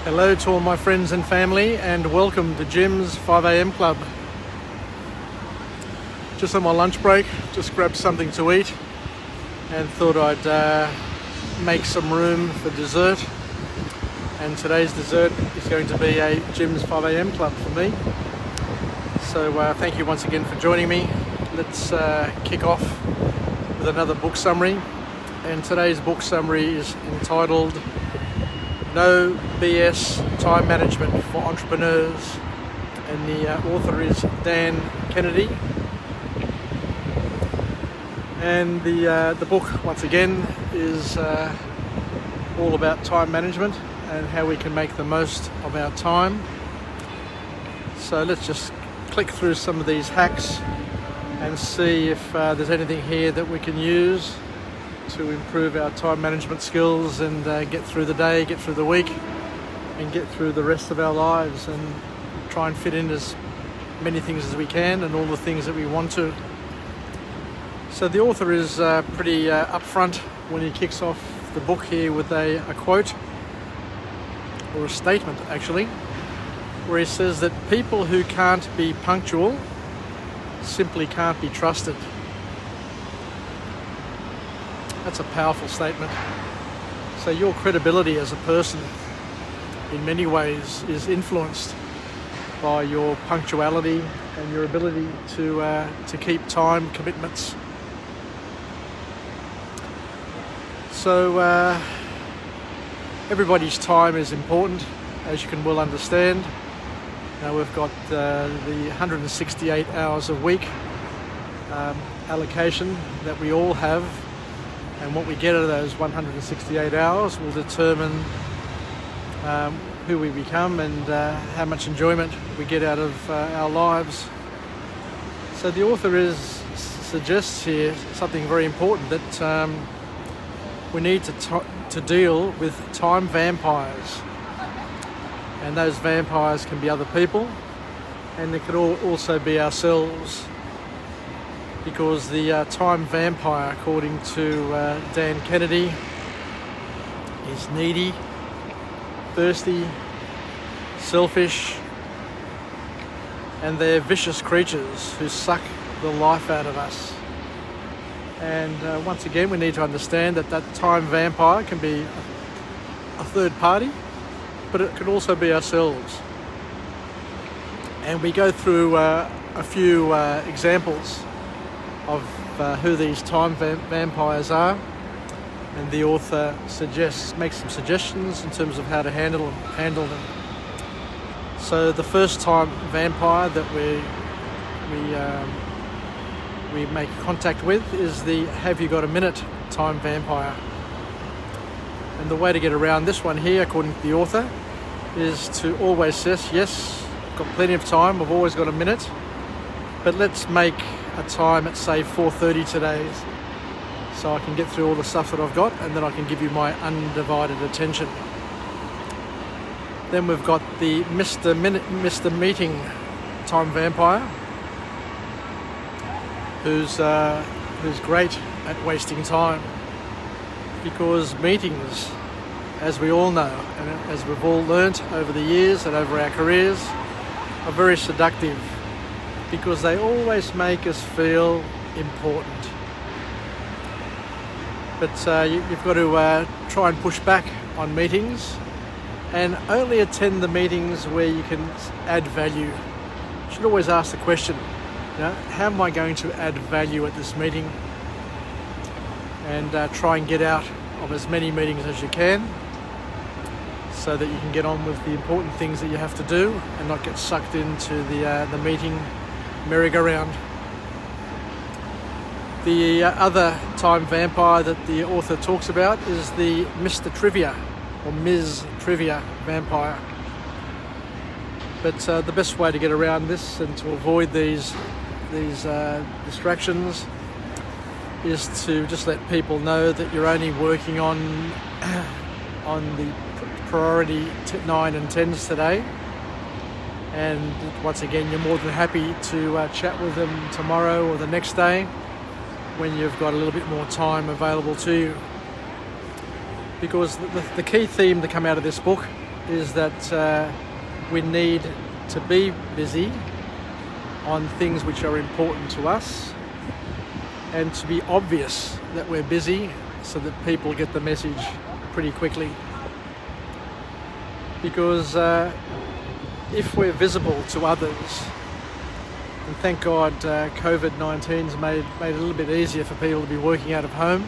Hello to all my friends and family, and welcome to Jim's 5am Club. Just on my lunch break, just grabbed something to eat and thought I'd make some room for dessert. And today's dessert is going to be a Jim's 5am Club for me. So thank you once again for joining me. Let's kick off with another book summary. And today's book summary is entitled No BS Time Management for Entrepreneurs, and the author is Dan Kennedy. And the book, once again, is all about time management and how we can make the most of our time. So let's just click through some of these hacks and see if there's anything here that we can use to improve our time management skills and get through the day, get through the week, and get through the rest of our lives, and try and fit in as many things as we can and all the things that we want to. So the author is pretty upfront when he kicks off the book here with a quote, or a statement actually, where he says that people who can't be punctual simply can't be trusted. That's a powerful statement. So your credibility as a person in many ways is influenced by your punctuality and your ability to keep time commitments. So everybody's time is important, as you can well understand. Now we've got the 168 hours a week allocation that we all have, and what we get out of those 168 hours will determine who we become and how much enjoyment we get out of our lives. So the author suggests here something very important, that we need to deal with time vampires. And those vampires can be other people, and they could also be ourselves. Because the time vampire, according to Dan Kennedy, is needy, thirsty, selfish, and they're vicious creatures who suck the life out of us. And once again, we need to understand that time vampire can be a third party, but it could also be ourselves. And we go through a few examples of who these time vampires are, and the author makes some suggestions in terms of how to handle them. So the first time vampire that we make contact with is the "Have you got a minute" time vampire. And the way to get around this one here, according to the author, is to always say, yes, I've got plenty of time, I've always got a minute, but let's make a time at say 4:30 today, so I can get through all the stuff that I've got, and then I can give you my undivided attention. Then we've got the Mr. Meeting time vampire, who's great at wasting time, because meetings, as we all know, and as we've all learnt over the years and over our careers, are very seductive, because they always make us feel important. But you've got to try and push back on meetings, and only attend the meetings where you can add value. You should always ask the question, how am I going to add value at this meeting? And try and get out of as many meetings as you can, so that you can get on with the important things that you have to do and not get sucked into the meeting merry-go-round. The other time vampire that the author talks about is the Mr. Trivia or Ms. Trivia vampire. But the best way to get around this and to avoid these distractions is to just let people know that you're only working on the priority 9 and 10s today, and once again you're more than happy to chat with them tomorrow or the next day when you've got a little bit more time available to you. Because the key theme to come out of this book is that we need to be busy on things which are important to us, and to be obvious that we're busy so that people get the message pretty quickly. Because if we're visible to others, and thank God COVID-19's made it a little bit easier for people to be working out of home,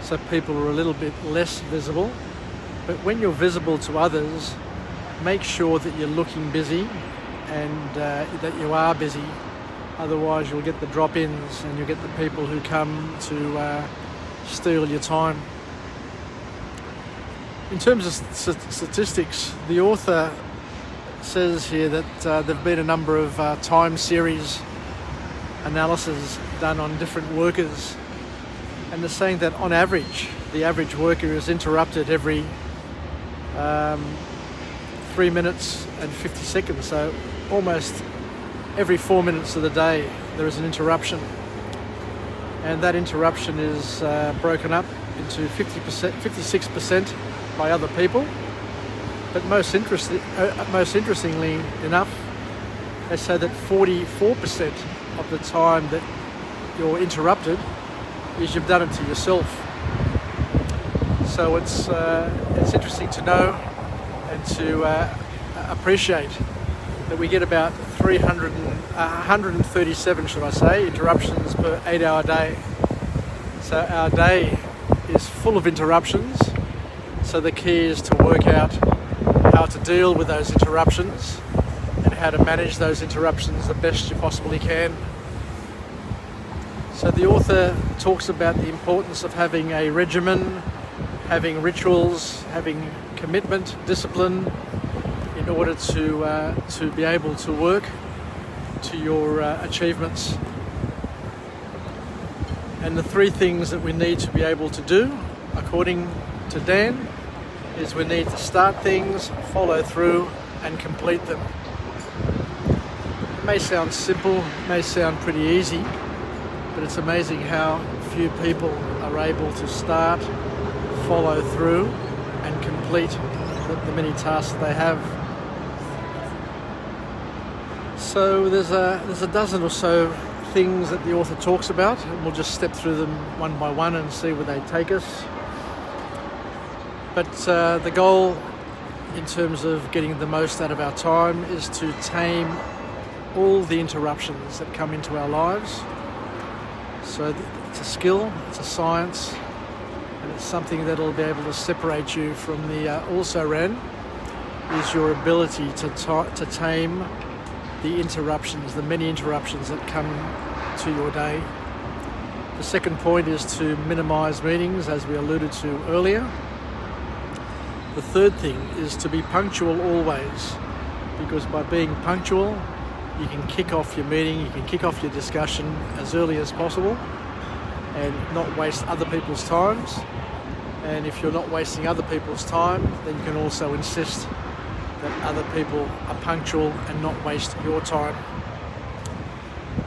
so people are a little bit less visible. But when you're visible to others, make sure that you're looking busy and that you are busy. Otherwise you'll get the drop-ins and you'll get the people who come to steal your time. In terms of statistics, the author says here that there have been a number of time series analysis done on different workers, and they're saying that on average, the average worker is interrupted every 3 minutes and 50 seconds, so almost every 4 minutes of the day there is an interruption, and that interruption is broken up into 56% by other people. But most interestingly enough, they say that 44% of the time that you're interrupted is you've done it to yourself. So it's interesting to know and to appreciate that we get about 137, should I say, interruptions per 8-hour day. So our day is full of interruptions. So the key is to work out how to deal with those interruptions and how to manage those interruptions the best you possibly can. So the author talks about the importance of having a regimen, having rituals, having commitment, discipline, in order to be able to work to your achievements. And the three things that we need to be able to do, according to Dan, is we need to start things, follow through, and complete them. It may sound simple, it may sound pretty easy, but it's amazing how few people are able to start, follow through, and complete the many tasks they have. So there's a dozen or so things that the author talks about, and we'll just step through them one by one and see where they take us. But the goal in terms of getting the most out of our time is to tame all the interruptions that come into our lives. So it's a skill, it's a science, and it's something that'll be able to separate you from the also-ran, is your ability to tame the interruptions, the many interruptions that come to your day. The second point is to minimise meetings, as we alluded to earlier. The third thing is to be punctual always, because by being punctual, you can kick off your meeting, you can kick off your discussion as early as possible and not waste other people's times. And if you're not wasting other people's time, then you can also insist that other people are punctual and not waste your time.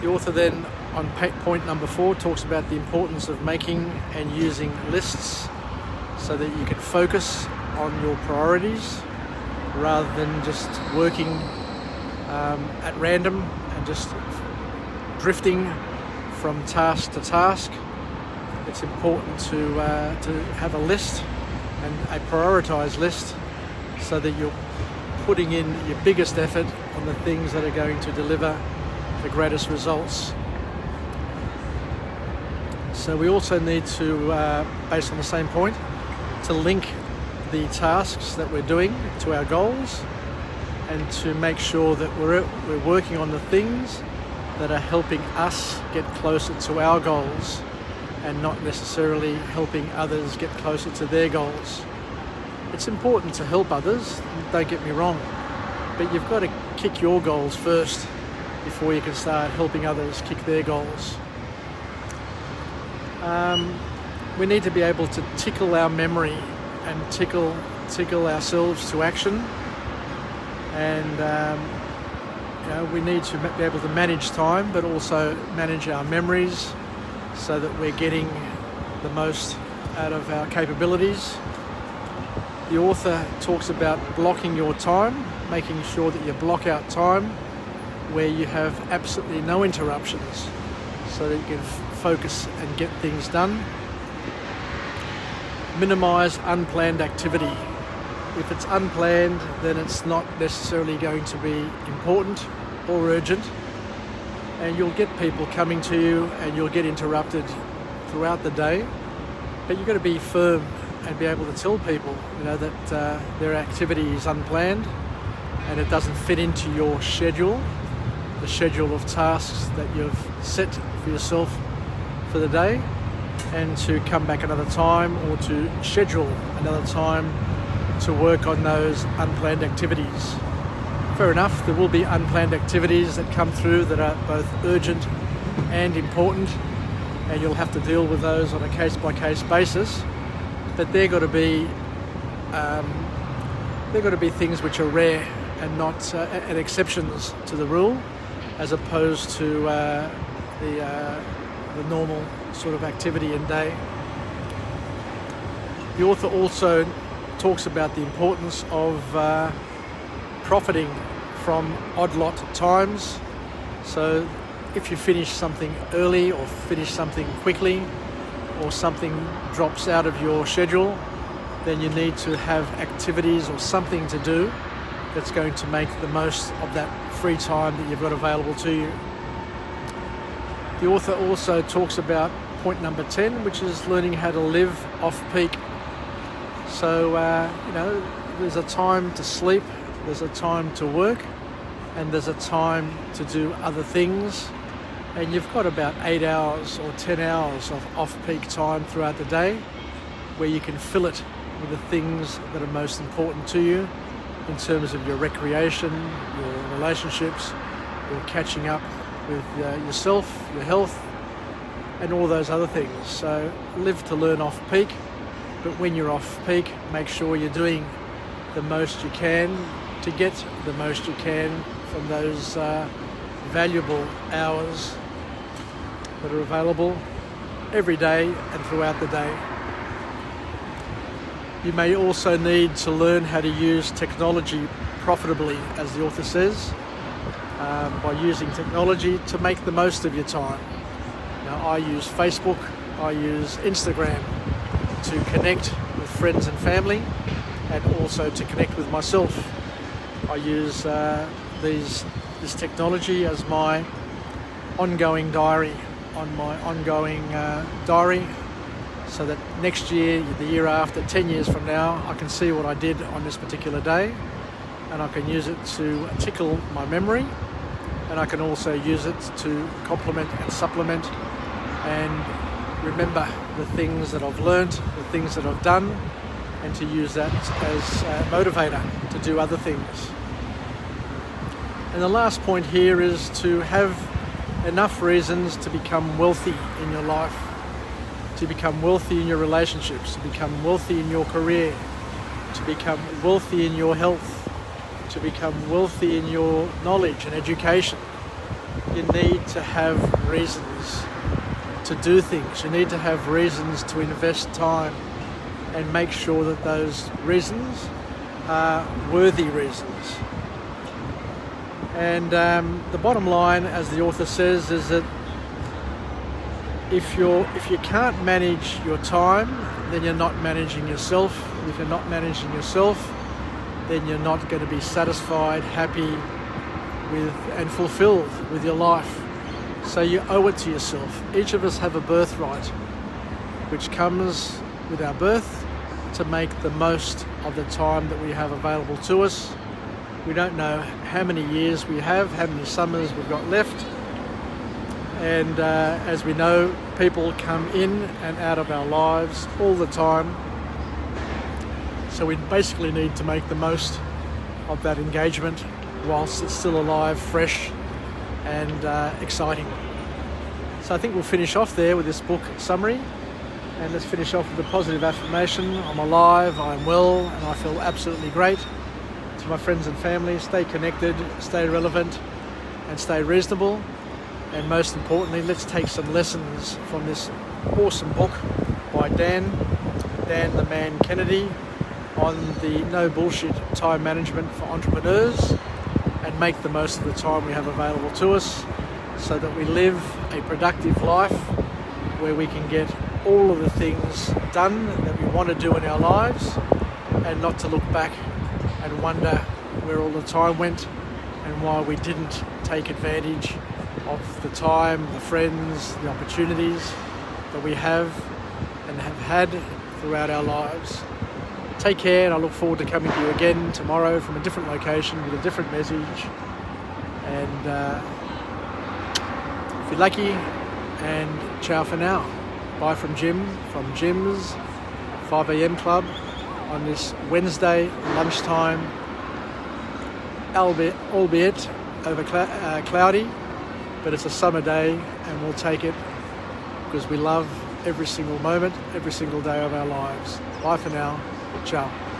The author then, on point number 4, talks about the importance of making and using lists so that you can focus on your priorities rather than just working at random and just drifting from task to task. It's important to have a list, and a prioritised list, so that you're putting in your biggest effort on the things that are going to deliver the greatest results. So we also need to, based on the same point, to link the tasks that we're doing to our goals, and to make sure that we're working on the things that are helping us get closer to our goals and not necessarily helping others get closer to their goals. It's important to help others, don't get me wrong, but you've got to kick your goals first before you can start helping others kick their goals. We need to be able to tickle our memory and tickle ourselves to action, and we need to be able to manage time, but also manage our memories so that we're getting the most out of our capabilities. The author talks about blocking your time, making sure that you block out time where you have absolutely no interruptions so that you can focus and get things done. Minimise unplanned activity. If it's unplanned, then it's not necessarily going to be important or urgent, and you'll get people coming to you and you'll get interrupted throughout the day. But you've got to be firm and be able to tell people, that their activity is unplanned and it doesn't fit into your schedule, the schedule of tasks that you've set for yourself for the day, and to come back another time or to schedule another time to work on those unplanned activities. Fair enough, there will be unplanned activities that come through that are both urgent and important, and you'll have to deal with those on a case-by-case basis. But they're got to be things which are rare and not and exceptions to the rule, as opposed to the normal sort of activity and day. The author also talks about the importance of profiting from odd lot times. So if you finish something early or finish something quickly, or something drops out of your schedule, then you need to have activities or something to do that's going to make the most of that free time that you've got available to you. The author also talks about point number 10, which is learning how to live off-peak. So, there's a time to sleep, there's a time to work, and there's a time to do other things. And you've got about 8 hours or 10 hours of off-peak time throughout the day where you can fill it with the things that are most important to you in terms of your recreation, your relationships, your catching up with yourself, your health, and all those other things. So live to learn off-peak, but when you're off-peak, make sure you're doing the most you can to get the most you can from those valuable hours that are available every day and throughout the day. You may also need to learn how to use technology profitably, as the author says, by using technology to make the most of your time. Now, I use Facebook, I use Instagram to connect with friends and family, and also to connect with myself. I use this technology as my ongoing diary, on my ongoing diary, so that next year, the year after, 10 years from now, I can see what I did on this particular day, and I can use it to tickle my memory, and I can also use it to complement and supplement and remember the things that I've learned, the things that I've done, and to use that as a motivator to do other things. And the last point here is to have enough reasons to become wealthy in your life, to become wealthy in your relationships, to become wealthy in your career, to become wealthy in your health, to become wealthy in your knowledge and education. You need to have reasons to do things. You need to have reasons to invest time and make sure that those reasons are worthy reasons. And the bottom line, as the author says, is that if you can't manage your time, then you're not managing yourself. If you're not managing yourself, then you're not going to be satisfied, happy with, and fulfilled with your life. So you owe it to yourself. Each of us have a birthright, which comes with our birth, to make the most of the time that we have available to us. We don't know how many years we have, how many summers we've got left. And as we know, people come in and out of our lives all the time. So we basically need to make the most of that engagement whilst it's still alive, fresh and exciting. So I think we'll finish off there with this book summary. And let's finish off with a positive affirmation. I'm alive, I'm well, and I feel absolutely great. To my friends and family, stay connected, stay relevant, and stay reasonable. And most importantly, let's take some lessons from this awesome book by Dan the Man Kennedy, on the no bullshit time management for entrepreneurs and make the most of the time we have available to us so that we live a productive life where we can get all of the things done that we want to do in our lives and not to look back and wonder where all the time went and why we didn't take advantage of the time, the friends, the opportunities that we have and have had throughout our lives. Take care, and I look forward to coming to you again tomorrow from a different location with a different message. And if you're lucky, and ciao for now. Bye from Jim, from Jim's 5 a.m. Club on this Wednesday lunchtime, albeit over cloudy, but it's a summer day and we'll take it because we love every single moment, every single day of our lives. Bye for now. Ciao.